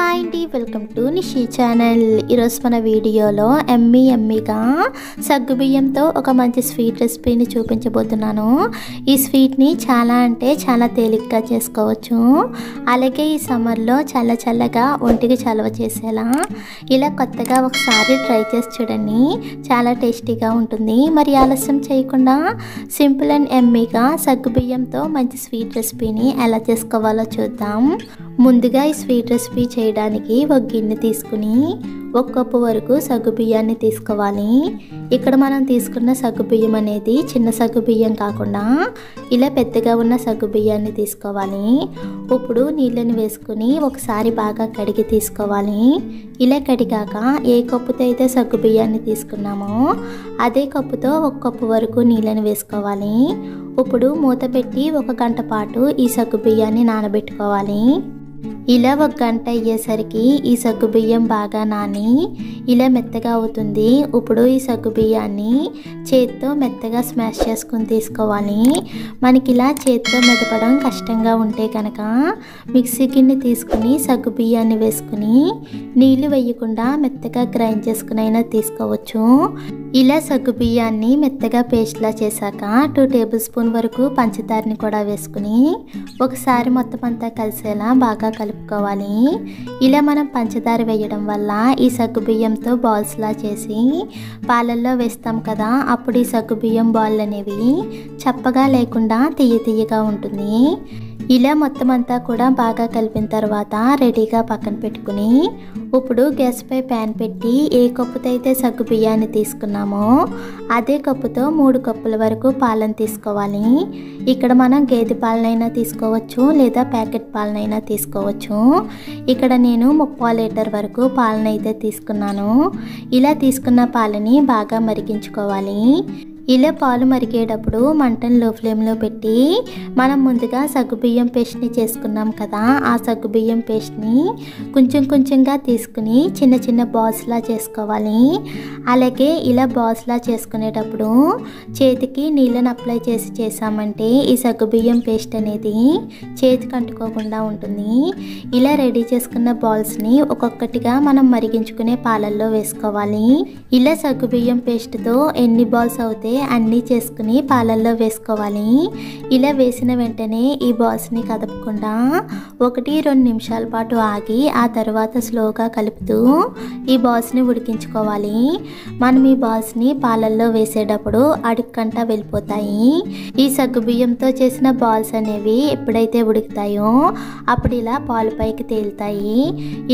Hi అండి, welcome to Nishi channel. ఈరోజు మన వీడియోలో ఎమ్మీగా సగ్గుబియ్యంతో ఒక మంచి స్వీట్ రెసిపీని చూపించబోతున్నాను. ఈ స్వీట్ని చాలా అంటే చాలా తేలిగ్గా చేసుకోవచ్చు. అలాగే ఈ సమ్మర్లో చల్లగా ఒంటికి చలవ చేసేలా ఇలా కొత్తగా ఒకసారి ట్రై చేసి చూడండి. చాలా టేస్టీగా ఉంటుంది. మరి ఆలస్యం చేయకుండా సింపుల్ అండ్ ఎమ్మీగా సగ్గుబియ్యంతో మంచి స్వీట్ రెసిపీని ఎలా చేసుకోవాలో చూద్దాం. ముందుగా ఈ స్వీట్ రెసిపీ చేయడానికి ఒక గిన్నె తీసుకుని 1 కప్పు వరకు సగ్గుబియ్యాన్ని తీసుకోవాలి. ఇక్కడ మనం తీసుకున్న సగ్గుబియ్యం అనేది చిన్న సగ్గుబియ్యం కాకుండా ఇలా పెద్దగా ఉన్న సగ్గుబియ్యాన్ని తీసుకోవాలి. ఇప్పుడు నీళ్ళని వేసుకుని ఒకసారి బాగా కడిగి తీసుకోవాలి. ఇలా కడిగాక ఏ కప్పుతో అయితే సగ్గుబియ్యాన్ని తీసుకున్నామో అదే కప్పుతో 1 కప్పు వరకు నీళ్ళని వేసుకోవాలి. ఇప్పుడు మూత పెట్టి 1 గంట పాటు ఈ సగ్గుబియ్యాన్ని నానబెట్టుకోవాలి. ఇలా 1 గంట అయ్యేసరికి ఈ సగ్గుబియ్యం బాగా నాని ఇలా మెత్తగా అవుతుంది. ఇప్పుడు ఈ సగ్గుబియ్యాన్ని చేత్తో మెత్తగా స్మాష్ చేసుకుని తీసుకోవాలి. మనకి ఇలా చేత్తో మెదపడం కష్టంగా ఉంటే కనుక మిక్సీ గిన్నె తీసుకుని సగ్గుబియ్యాన్ని వేసుకుని నీళ్లు వేయకుండా మెత్తగా గ్రైండ్ చేసుకుని అయినా తీసుకోవచ్చు. ఇలా సగ్గుబియ్యాన్ని మెత్తగా పేస్ట్లా చేశాక 2 టేబుల్ స్పూన్ వరకు పంచదారని కూడా వేసుకుని ఒకసారి మొత్తం అంతా కలిసేలా బాగా కలుపుకోవాలి. ఇలా మనం పంచదార వేయడం వల్ల ఈ సగ్గుబియ్యంతో బాల్స్లా చేసి పాలల్లో వేస్తాం కదా, అప్పుడు ఈ సగ్గుబియ్యం బాల్ అనేవి చప్పగా లేకుండా తీయగా ఉంటుంది. ఇలా మొత్తం అంతా కూడా బాగా కలిపిన తర్వాత రెడీగా పక్కన పెట్టుకుని ఇప్పుడు గ్యాస్ పై ప్యాన్ పెట్టి ఏ కప్పుతో అయితే సగ్గుబియ్యాన్ని తీసుకున్నామో అదే కప్పుతో 3 కప్పుల వరకు పాలను తీసుకోవాలి. ఇక్కడ మనం గేదె పాలనైనా తీసుకోవచ్చు లేదా ప్యాకెట్ పాలనైనా తీసుకోవచ్చు. ఇక్కడ నేను 3/4 లీటర్ వరకు పాలనైతే తీసుకున్నాను. ఇలా తీసుకున్న పాలని బాగా మరిగించుకోవాలి. ఇలా పాలు మరిగేటప్పుడు మంటను లో ఫ్లేమ్లో పెట్టి మనం ముందుగా సగ్గుబియ్యం పేస్ట్ని చేసుకున్నాం కదా, ఆ సగ్గుబియ్యం పేస్ట్ని కొంచెంగా తీసుకుని చిన్న బాల్స్లా చేసుకోవాలి. అలాగే ఇలా బాల్స్లా చేసుకునేటప్పుడు చేతికి నీళ్ళని అప్లై చేసామంటే ఈ సగ్గుబియ్యం పేస్ట్ అనేది చేతికి అంటుకోకుండా ఉంటుంది. ఇలా రెడీ చేసుకున్న బాల్స్ని ఒక్కొక్కటిగా మనం మరిగించుకునే పాలల్లో వేసుకోవాలి. ఇలా సగ్గుబియ్యం పేస్ట్తో ఎన్ని బాల్స్ అవుతాయి అన్నీ చేసుకుని పాలల్లో వేసుకోవాలి. ఇలా వేసిన వెంటనే ఈ బాల్స్ని కదపకుండా 1-2 నిమిషాల పాటు ఆగి ఆ తర్వాత స్లోగా కలుపుతూ ఈ బాల్స్ని ఉడికించుకోవాలి. మనం ఈ బాల్స్ని పాలల్లో వేసేటప్పుడు అడుక్కంటా వెళ్ళిపోతాయి. ఈ సగ్గుబియ్యంతో చేసిన బాల్స్ అనేవి ఎప్పుడైతే ఉడుకుతాయో అప్పుడు ఇలా పాలు పైకి తేలుతాయి.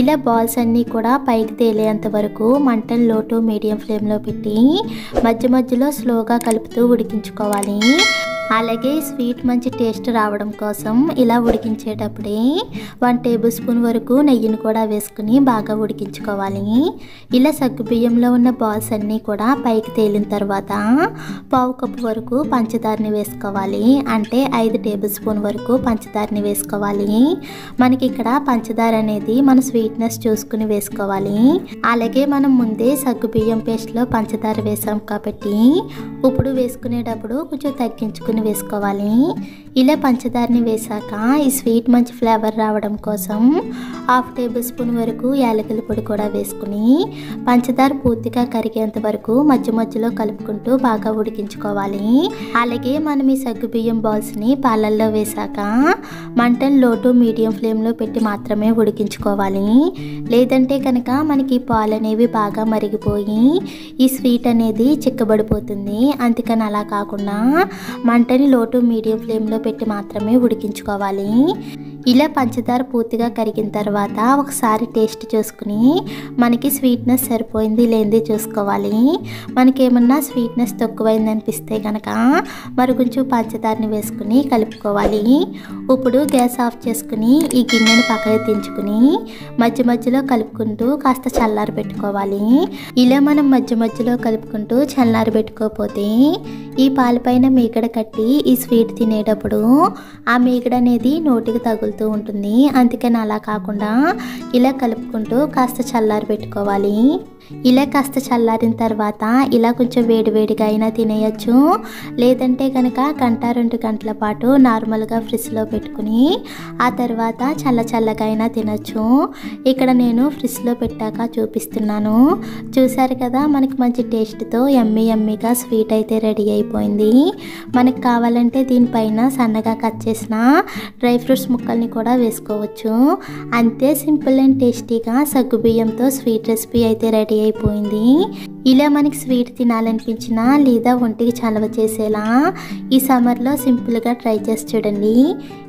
ఇలా బాల్స్ అన్నీ కూడా పైకి తేలేంత వరకు మంటను లో టు మీడియం ఫ్లేమ్లో పెట్టి మధ్యలో స్లోగా కలుపుతూ ఉడికించుకోవాలి. అలాగే స్వీట్ మంచి టేస్ట్ రావడం కోసం ఇలా ఉడికించేటప్పుడే 1 టేబుల్ స్పూన్ వరకు నెయ్యిని కూడా వేసుకుని బాగా ఉడికించుకోవాలి. ఇలా సగ్గుబియ్యంలో ఉన్న బాల్స్ అన్నీ కూడా పైకి తేలిన తర్వాత 1/2 కప్పు వరకు పంచదారని వేసుకోవాలి. అంటే 5 టేబుల్ స్పూన్ వరకు పంచదారని వేసుకోవాలి. మనకి ఇక్కడ పంచదార అనేది మన స్వీట్నెస్ చూసుకుని వేసుకోవాలి. అలాగే మనం ముందే సగ్గుబియ్యం పేస్ట్లో పంచదార వేసాం కాబట్టి ఇప్పుడు వేసుకునేటప్పుడు కొంచెం తగ్గించుకుని వేసుకోవాలి. ఇలా పంచదారని వేసాక ఈ స్వీట్ మంచి ఫ్లేవర్ రావడం కోసం 1/2 టేబుల్ స్పూన్ వరకు యాలకుల పొడి కూడా వేసుకుని పంచదార పూర్తిగా కరిగేంత వరకు మధ్యలో కలుపుకుంటూ బాగా ఉడికించుకోవాలి. అలాగే మనం ఈ సగ్గుబియ్యం బాల్స్ని పాలల్లో వేసాక మంటను లో టు మీడియం ఫ్లేమ్లో పెట్టి మాత్రమే ఉడికించుకోవాలి. లేదంటే కనుక మనకి పాలు అనేవి బాగా మరిగిపోయి ఈ స్వీట్ అనేది చిక్కబడిపోతుంది. అందుకని అలా కాకుండా మంటని లో టు మీడియం ఫ్లేమ్లో పెట్టి మాత్రమే ఉడికించుకోవాలి. ఇలా పంచదార పూర్తిగా కరిగిన తర్వాత ఒకసారి టేస్ట్ చూసుకుని మనకి స్వీట్నెస్ సరిపోయింది లేనిది చూసుకోవాలి. మనకి ఏమన్నా స్వీట్నెస్ తక్కువైంది అనిపిస్తే కనుక మరి కొంచెం పంచదారని వేసుకుని కలుపుకోవాలి. ఇప్పుడు గ్యాస్ ఆఫ్ చేసుకుని ఈ గిన్నెని పక్కకి దించుకుని మధ్యలో కలుపుకుంటూ కాస్త చల్లారి పెట్టుకోవాలి. ఇలా మనం మధ్యలో కలుపుకుంటూ చల్లారి పెట్టుకోకపోతే ఈ పాలపైన మీగడ కట్టి ఈ స్వీట్ తినేటప్పుడు తిన్నప్పుడు ఆ మీగడ అనేది నోటికి తగులుతూ ఉంటుంది. అందుకని అలా కాకుండా ఇలా కలుపుకుంటూ కాస్త చల్లారి పెట్టుకోవాలి. ఇలా కాస్త చల్లారిన తర్వాత ఇలా కొంచెం వేడివేడిగా అయినా తినేయచ్చు. లేదంటే కనుక గంట 2 గంటల పాటు నార్మల్గా ఫ్రిడ్జ్లో పెట్టుకుని ఆ తర్వాత చల్లగా అయినా తినచ్చు. ఇక్కడ నేను ఫ్రిడ్జ్లో పెట్టాక చూపిస్తున్నాను. చూసారు కదా, మనకి మంచి టేస్ట్తో యమ్మీగా స్వీట్ అయితే రెడీ అయిపోయింది. మనకి కావాలంటే దీనిపైన సన్నగా కట్ చేసిన డ్రై ఫ్రూట్స్ ముక్కల్ని కూడా వేసుకోవచ్చు. అంతే సింపుల్ అండ్ టేస్టీగా సగ్గుబియ్యంతో స్వీట్ రెసిపీ అయితే రెడీ అయిపోయింది. ఇలా మనకి స్వీట్ తినాలనిపించినా లేదా ఒంటికి చలవ చేసేలా ఈ సమ్మర్లో సింపుల్గా ట్రై చేసి చూడండి.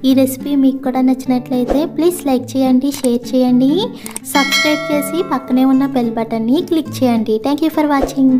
ఈ రెసిపీ మీకు కూడా నచ్చినట్లయితే ప్లీజ్ లైక్ చేయండి, షేర్ చేయండి, సబ్స్క్రైబ్ చేసి పక్కనే ఉన్న బెల్ బటన్ని క్లిక్ చేయండి. Thank you for watching.